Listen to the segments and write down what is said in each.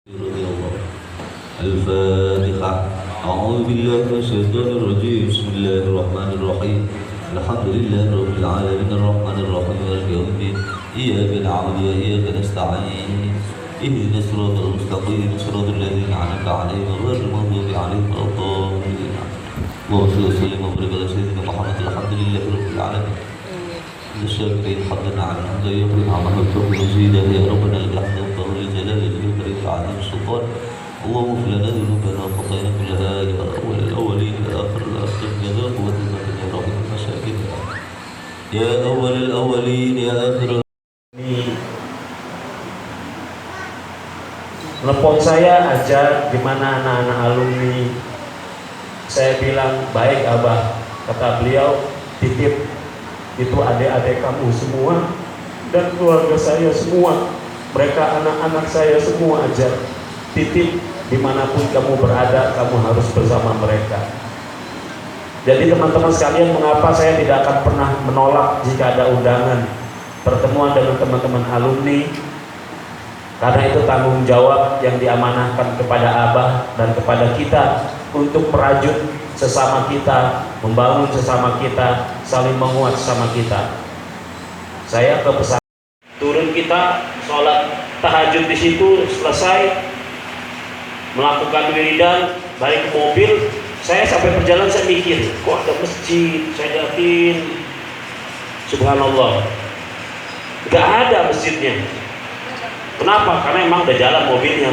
رضي الله. الفاتحة. أعوذ بالله من الشيطان الرجيم. بسم الله الرحمن الرحيم. الحمد لله رب العالمين الرحمن الرحيم مالك يوم الدين. إياك نعبد وإياك نستعين. اهدنا الصراط المستقيم صراط الذين أنعمت عليهم غير المغضوب عليهم ولا الضالين. اللهم صل وسلم وبارك على سيدنا محمد. الحمد لله رب العالمين. الشاكرين حمدنا على الحمد يقول عمل التوبة وزيدا يا ربنا لك الحمد والطهر الجلال الكريم العظيم السلطان. اللهم اغفر لنا ذنوبنا وخطايانا كلها يا اول الاولين يا اخر الاخرين يا ذا قوة المتين يا رب المساكين يا اول الاولين يا اخر. Telepon saya aja gimana anak-anak alumni. Saya bilang baik abah, kata beliau titip itu adik-adik kamu semua dan keluarga saya semua, mereka anak-anak saya semua aja titip, dimanapun kamu berada kamu harus bersama mereka. Jadi teman-teman sekalian, mengapa saya tidak akan pernah menolak jika ada undangan pertemuan dengan teman-teman alumni? Karena itu tanggung jawab yang diamanahkan kepada abah dan kepada kita untuk merajut sesama kita, membangun sesama kita, saling menguat sesama kita. Saya ke pesantren, turun kita sholat tahajud di situ, selesai melakukan wiridan, balik ke mobil. Saya sampai perjalanan saya mikir, kok ada masjid? Saya lihatin, subhanallah, gak ada masjidnya. Kenapa? Karena emang udah jalan mobilnya.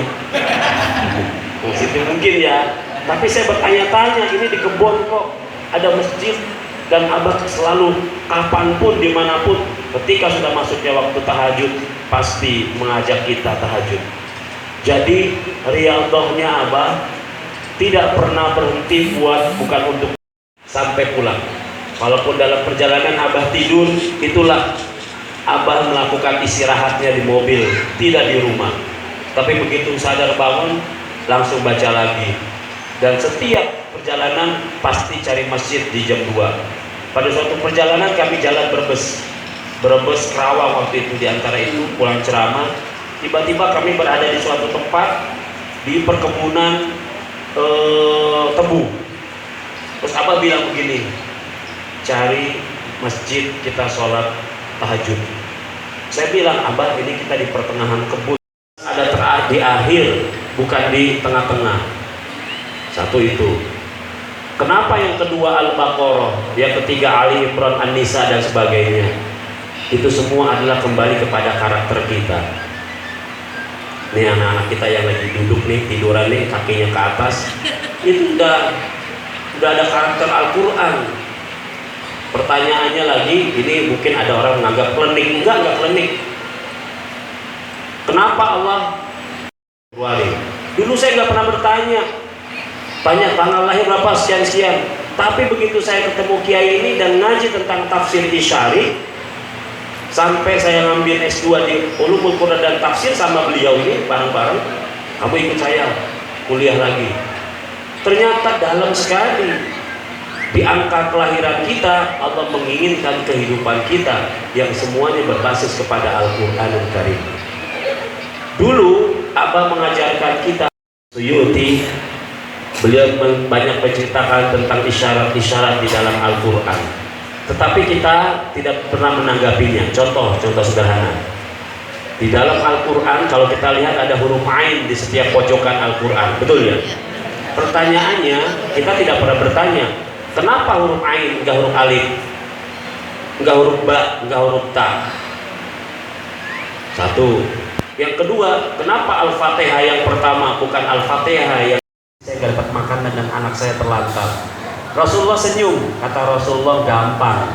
Masjid mungkin ya. Tapi saya bertanya-tanya, ini di kebun kok ada masjid, dan abah selalu kapanpun dimanapun ketika sudah masuknya waktu tahajud pasti mengajak kita tahajud. Jadi riyadhahnya abah tidak pernah berhenti bukan untuk sampai pulang. Walaupun dalam perjalanan abah tidur, itulah abah melakukan istirahatnya di mobil, tidak di rumah. Tapi begitu sadar bangun langsung baca lagi. Dan setiap perjalanan pasti cari masjid di jam 2. Pada suatu perjalanan kami jalan Brebes Kerawang waktu itu, di antara itu pulang ceramah, tiba-tiba kami berada di suatu tempat di perkebunan tebu. Terus abah bilang begini, cari masjid kita sholat tahajud. Saya bilang, abah ini kita di pertengahan kebun, ada di akhir bukan di tengah-tengah. Satu itu. Kenapa yang kedua Al-Baqarah, yang ketiga Ali Imran, An-Nisa dan sebagainya? Itu semua adalah kembali kepada karakter kita. Nih anak-anak kita yang lagi duduk nih, tiduran nih, kakinya ke atas, itu udah ada karakter Al-Quran. Pertanyaannya lagi, ini mungkin ada orang menganggap klinik. Enggak klinik. Kenapa Allah wali? Dulu saya nggak pernah bertanya, tanya tanggal lahir berapa, sekian-sekian. Tapi begitu saya ketemu kiai ini dan ngaji tentang tafsir isyari, sampai saya ngambil S2 di Ulumul Quran dan tafsir sama beliau ini bareng-bareng, kamu ikut saya kuliah lagi. Ternyata dalam sekali di angka kelahiran kita, Allah menginginkan kehidupan kita yang semuanya berbasis kepada Al-Quranul Karim. Dulu abah mengajarkan kita, Suyuti, beliau banyak menceritakan tentang isyarat-isyarat di dalam Al-Quran, tetapi kita tidak pernah menanggapinya. Contoh sederhana, di dalam Al-Quran kalau kita lihat ada huruf ain di setiap pojokan Al-Quran, betul ya? Pertanyaannya, kita tidak pernah bertanya, kenapa huruf ain, enggak huruf alif, enggak huruf ba, enggak huruf ta? Satu. Yang kedua, kenapa Al-Fatihah yang pertama bukan Al-Fatihah yang saya gak dapat makanan dan anak saya terlantar? Rasulullah senyum, kata Rasulullah, gampang.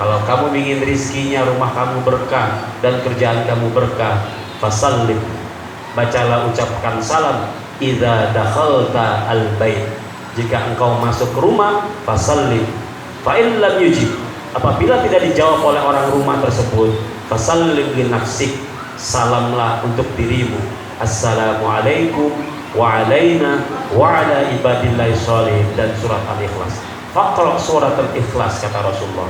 Kalau kamu ingin rizkinya rumah kamu berkah dan kerjaan kamu berkah, fasallim, bacalah, ucapkan salam, idza dakhalta al-bait, jika engkau masuk ke rumah, fasallim, fa in lam yujib, apabila tidak dijawab oleh orang rumah tersebut, fasallim li nafsik, salamlah untuk dirimu, assalamualaikum wa alaina wa ala ibadillahi sholihin, dan surat Al-Ikhlas. Faqra surat Al-Ikhlas, kata Rasulullah.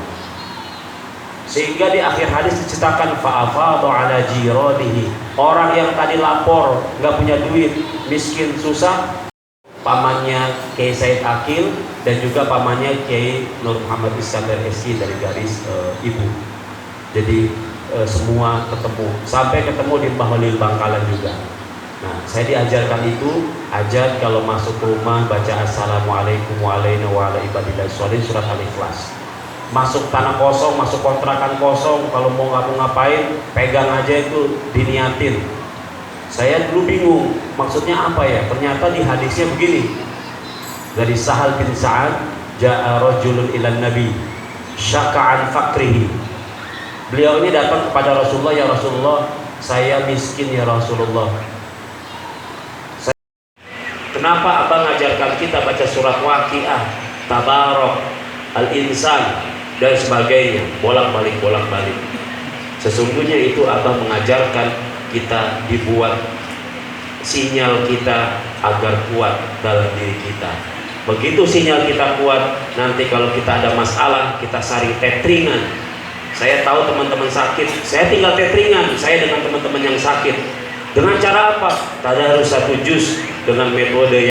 Sehingga di akhir hadis diceritakan fa'afadhu ala jiranihi. Orang yang tadi lapor, nggak punya duit, miskin, susah, pamannya Kiai Said Akil dan juga pamannya Kiai Nur Muhammad Iskandar SI dari garis ibu. Jadi semua ketemu, sampai ketemu di Mbah Holil Bangkalan juga. Nah, saya diajarkan itu, ajar kalau masuk ke rumah baca assalamualaikum warahmatullahi wa ala ibadillah sholihin surat Al-Ikhlas. Masuk tanah kosong, masuk kontrakan kosong, kalau mau ngapain, pegang aja itu, diniatin. Saya dulu bingung, maksudnya apa ya? Ternyata di hadisnya begini. Dari Sahal bin Sa'ad, ja'a rajulun ilan nabi, syaka'an fakrihi. Beliau ini datang kepada Rasulullah, ya Rasulullah, saya miskin ya Rasulullah. Kenapa abang ngajarkan kita baca surat Waqiah, Tabarok, Al-Insan, dan sebagainya, bolak-balik. Sesungguhnya itu abang mengajarkan kita dibuat sinyal kita agar kuat dalam diri kita. Begitu sinyal kita kuat, nanti kalau kita ada masalah, kita saring tetringan. Saya tahu teman-teman sakit, saya tinggal tetringan, saya dengan teman-teman yang sakit. Dengan cara apa? Tadarus 1 juz dengan metode